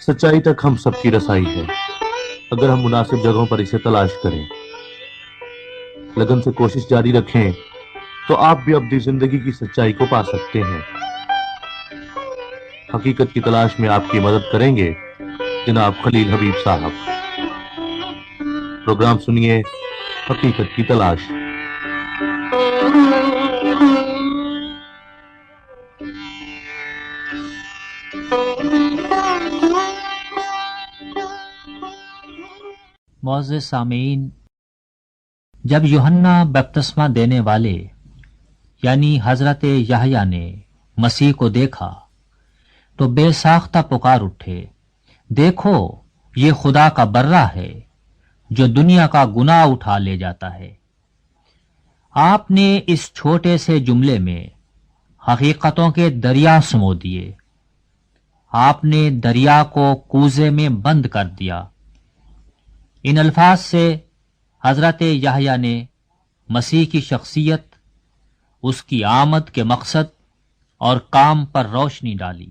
سچائی تک ہم سب کی رسائی ہے اگر ہم مناسب جگہوں پر اسے تلاش کریں، لگن سے کوشش جاری رکھیں تو آپ بھی اپنی زندگی کی سچائی کو پا سکتے ہیں۔ حقیقت کی تلاش میں آپ کی مدد کریں گے جناب خلیل حبیب صاحب۔ پروگرام سنیے حقیقت کی تلاش۔ معزز سامعین، جب یوحنا بپتسمہ دینے والے یعنی حضرت یحییٰ نے مسیح کو دیکھا تو بے ساختہ پکار اٹھے، دیکھو یہ خدا کا برہ ہے جو دنیا کا گناہ اٹھا لے جاتا ہے۔ آپ نے اس چھوٹے سے جملے میں حقیقتوں کے دریا سمو دیے۔ آپ نے دریا کو کوزے میں بند کر دیا۔ ان الفاظ سے حضرت یحییٰ نے مسیح کی شخصیت، اس کی آمد کے مقصد اور کام پر روشنی ڈالی۔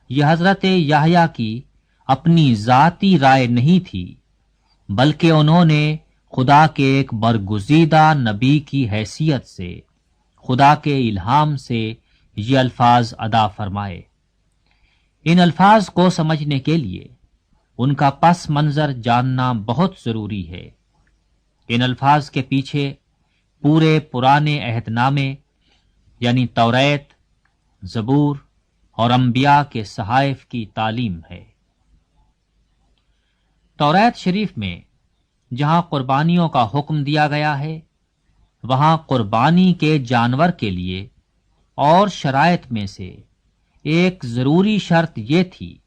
یہ حضرت یحییٰ کی اپنی ذاتی رائے نہیں تھی، بلکہ انہوں نے خدا کے ایک برگزیدہ نبی کی حیثیت سے خدا کے الہام سے یہ الفاظ ادا فرمائے۔ ان الفاظ کو سمجھنے کے لیے ان کا پس منظر جاننا بہت ضروری ہے۔ ان الفاظ کے پیچھے پورے پرانے عہد نامے یعنی توریت، زبور اور انبیاء کے صحائف کی تعلیم ہے۔ توریت شریف میں جہاں قربانیوں کا حکم دیا گیا ہے، وہاں قربانی کے جانور کے لیے اور شرائط میں سے ایک ضروری شرط یہ تھی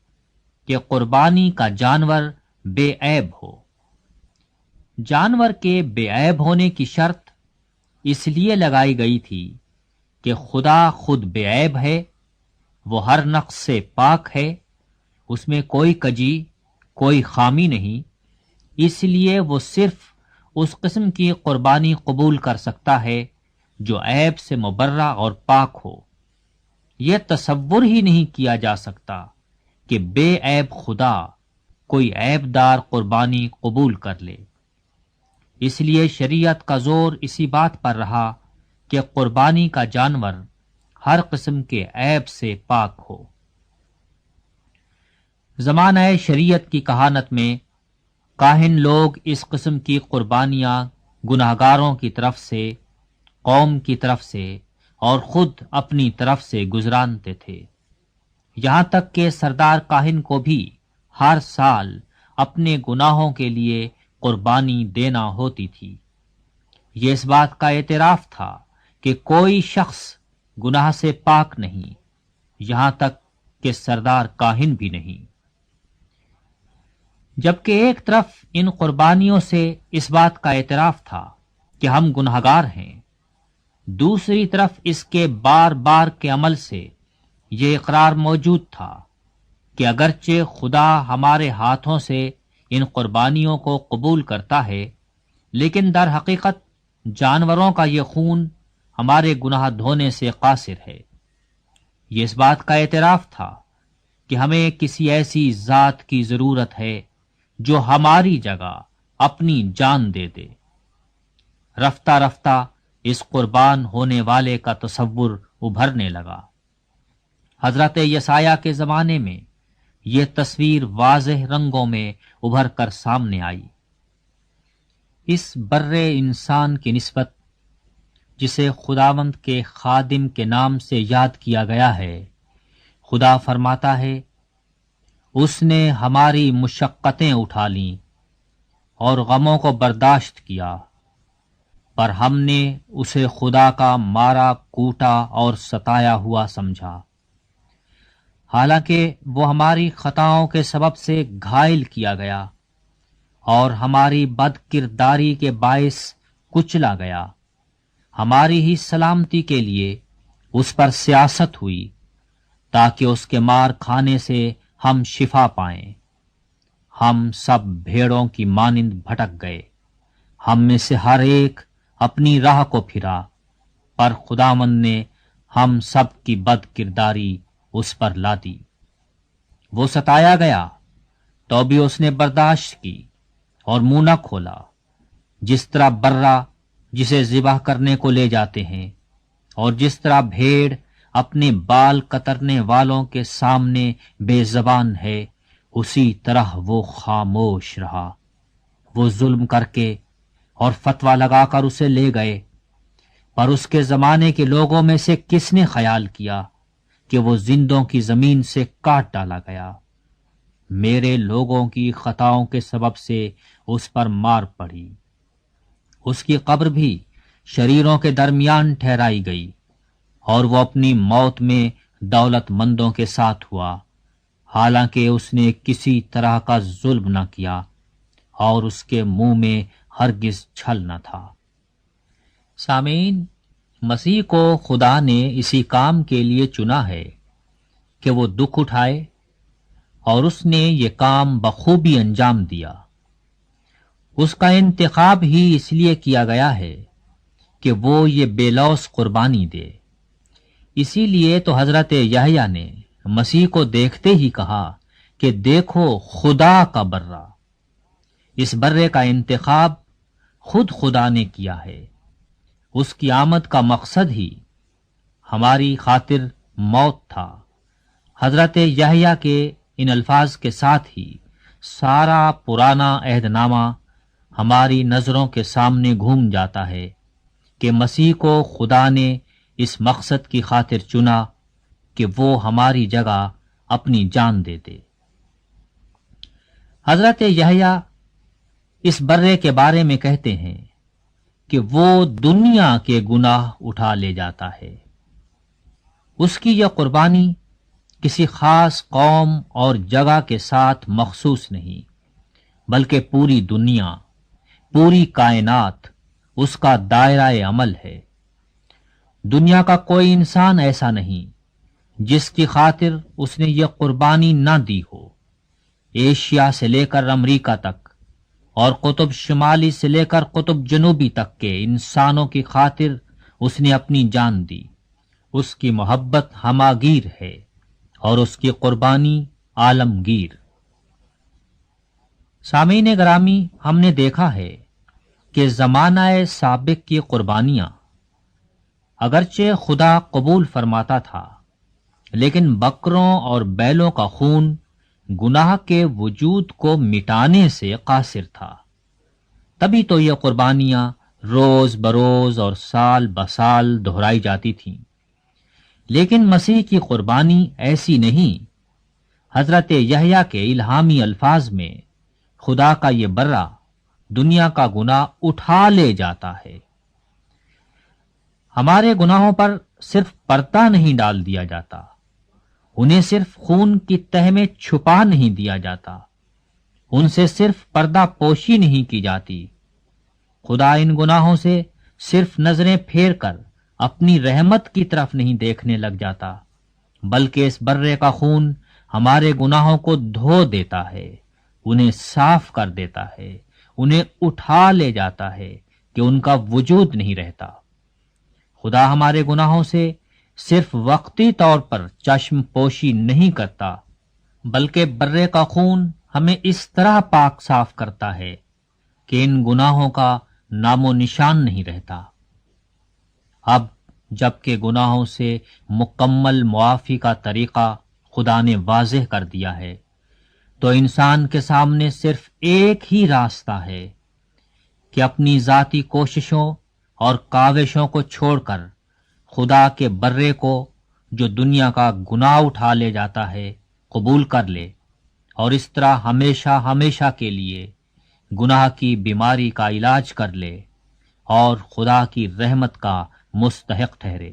کہ قربانی کا جانور بے عیب ہو۔ جانور کے بے عیب ہونے کی شرط اس لیے لگائی گئی تھی کہ خدا خود بے عیب ہے، وہ ہر نقص سے پاک ہے، اس میں کوئی کجی، کوئی خامی نہیں، اس لیے وہ صرف اس قسم کی قربانی قبول کر سکتا ہے جو عیب سے مبرہ اور پاک ہو۔ یہ تصور ہی نہیں کیا جا سکتا کہ بے عیب خدا کوئی عیب دار قربانی قبول کر لے۔ اس لیے شریعت کا زور اسی بات پر رہا کہ قربانی کا جانور ہر قسم کے عیب سے پاک ہو۔ زمانہ شریعت کی کہانت میں کاہن لوگ اس قسم کی قربانیاں گناہگاروں کی طرف سے، قوم کی طرف سے اور خود اپنی طرف سے گزرانتے تھے، یہاں تک کہ سردار کاہن کو بھی ہر سال اپنے گناہوں کے لیے قربانی دینا ہوتی تھی۔ یہ اس بات کا اعتراف تھا کہ کوئی شخص گناہ سے پاک نہیں، یہاں تک کہ سردار کاہن بھی نہیں۔ جبکہ ایک طرف ان قربانیوں سے اس بات کا اعتراف تھا کہ ہم گنہگار ہیں، دوسری طرف اس کے بار بار کے عمل سے یہ اقرار موجود تھا کہ اگرچہ خدا ہمارے ہاتھوں سے ان قربانیوں کو قبول کرتا ہے، لیکن در حقیقت جانوروں کا یہ خون ہمارے گناہ دھونے سے قاصر ہے۔ یہ اس بات کا اعتراف تھا کہ ہمیں کسی ایسی ذات کی ضرورت ہے جو ہماری جگہ اپنی جان دے دے۔ رفتہ رفتہ اس قربان ہونے والے کا تصور ابھرنے لگا۔ حضرت یسایہ کے زمانے میں یہ تصویر واضح رنگوں میں ابھر کر سامنے آئی۔ اس برے انسان کی نسبت جسے خداوند کے خادم کے نام سے یاد کیا گیا ہے، خدا فرماتا ہے، اس نے ہماری مشقتیں اٹھا لیں اور غموں کو برداشت کیا، پر ہم نے اسے خدا کا مارا، کوٹا اور ستایا ہوا سمجھا۔ حالانکہ وہ ہماری خطاؤں کے سبب سے گھائل کیا گیا اور ہماری بد کرداری کے باعث کچلا گیا، ہماری ہی سلامتی کے لیے اس پر سیاست ہوئی تاکہ اس کے مار کھانے سے ہم شفا پائیں۔ ہم سب بھیڑوں کی مانند بھٹک گئے، ہم میں سے ہر ایک اپنی راہ کو پھرا، پر خداوند نے ہم سب کی بد کرداری اس پر لا دی۔ وہ ستایا گیا تو بھی اس نے برداشت کی اور منہ نہ کھولا، جس طرح برہ جسے ذبح کرنے کو لے جاتے ہیں، اور جس طرح بھیڑ اپنے بال کترنے والوں کے سامنے بے زبان ہے، اسی طرح وہ خاموش رہا۔ وہ ظلم کر کے اور فتویٰ لگا کر اسے لے گئے، پر اس کے زمانے کے لوگوں میں سے کس نے خیال کیا کہ وہ زندوں کی زمین سے کاٹ ڈالا گیا؟ میرے لوگوں کی خطاؤں کے سبب سے اس پر مار پڑی۔ اس کی قبر بھی شریروں کے درمیان ٹھہرائی گئی، اور وہ اپنی موت میں دولت مندوں کے ساتھ ہوا، حالانکہ اس نے کسی طرح کا ظلم نہ کیا، اور اس کے منہ میں ہرگز چھل نہ تھا۔ سامعین، مسیح کو خدا نے اسی کام کے لیے چنا ہے کہ وہ دکھ اٹھائے، اور اس نے یہ کام بخوبی انجام دیا۔ اس کا انتخاب ہی اس لیے کیا گیا ہے کہ وہ یہ بے لوث قربانی دے۔ اسی لیے تو حضرت یحییٰ نے مسیح کو دیکھتے ہی کہا کہ دیکھو خدا کا برہ۔ اس برے کا انتخاب خود خدا نے کیا ہے۔ اس کی آمد کا مقصد ہی ہماری خاطر موت تھا۔ حضرت یحییٰ کے ان الفاظ کے ساتھ ہی سارا پرانا عہد نامہ ہماری نظروں کے سامنے گھوم جاتا ہے کہ مسیح کو خدا نے اس مقصد کی خاطر چنا کہ وہ ہماری جگہ اپنی جان دے دے۔ حضرت یحییٰ اس برے کے بارے میں کہتے ہیں کہ وہ دنیا کے گناہ اٹھا لے جاتا ہے۔ اس کی یہ قربانی کسی خاص قوم اور جگہ کے ساتھ مخصوص نہیں، بلکہ پوری دنیا، پوری کائنات اس کا دائرہ عمل ہے۔ دنیا کا کوئی انسان ایسا نہیں جس کی خاطر اس نے یہ قربانی نہ دی ہو۔ ایشیا سے لے کر امریکہ تک، اور قطب شمالی سے لے کر قطب جنوبی تک کے انسانوں کی خاطر اس نے اپنی جان دی۔ اس کی محبت ہماگیر ہے اور اس کی قربانی عالمگیر۔ سامعین گرامی، ہم نے دیکھا ہے کہ زمانہ سابق کی قربانیاں اگرچہ خدا قبول فرماتا تھا، لیکن بکروں اور بیلوں کا خون گناہ کے وجود کو مٹانے سے قاصر تھا۔ تبھی تو یہ قربانیاں روز بروز اور سال بسال دہرائی جاتی تھیں۔ لیکن مسیح کی قربانی ایسی نہیں۔ حضرت یحییٰ کے الہامی الفاظ میں خدا کا یہ برہ دنیا کا گناہ اٹھا لے جاتا ہے۔ ہمارے گناہوں پر صرف پردہ نہیں ڈال دیا جاتا، انہیں صرف خون کی تہ میں چھپا نہیں دیا جاتا، ان سے صرف پردہ پوشی نہیں کی جاتی۔ خدا ان گناہوں سے صرف نظریں پھیر کر اپنی رحمت کی طرف نہیں دیکھنے لگ جاتا، بلکہ اس برے کا خون ہمارے گناہوں کو دھو دیتا ہے، انہیں صاف کر دیتا ہے، انہیں اٹھا لے جاتا ہے کہ ان کا وجود نہیں رہتا۔ خدا ہمارے گناہوں سے صرف وقتی طور پر چشم پوشی نہیں کرتا، بلکہ برے کا خون ہمیں اس طرح پاک صاف کرتا ہے کہ ان گناہوں کا نام و نشان نہیں رہتا۔ اب جبکہ گناہوں سے مکمل معافی کا طریقہ خدا نے واضح کر دیا ہے، تو انسان کے سامنے صرف ایک ہی راستہ ہے کہ اپنی ذاتی کوششوں اور کاوشوں کو چھوڑ کر خدا کے برے کو، جو دنیا کا گناہ اٹھا لے جاتا ہے، قبول کر لے، اور اس طرح ہمیشہ ہمیشہ کے لیے گناہ کی بیماری کا علاج کر لے اور خدا کی رحمت کا مستحق ٹھہرے۔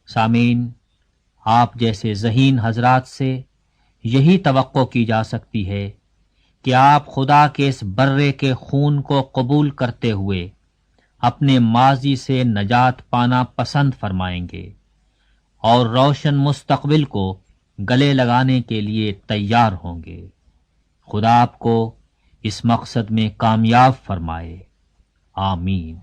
سامعین، آپ جیسے ذہین حضرات سے یہی توقع کی جا سکتی ہے کہ آپ خدا کے اس برے کے خون کو قبول کرتے ہوئے اپنے ماضی سے نجات پانا پسند فرمائیں گے اور روشن مستقبل کو گلے لگانے کے لیے تیار ہوں گے۔ خدا آپ کو اس مقصد میں کامیاب فرمائے۔ آمین.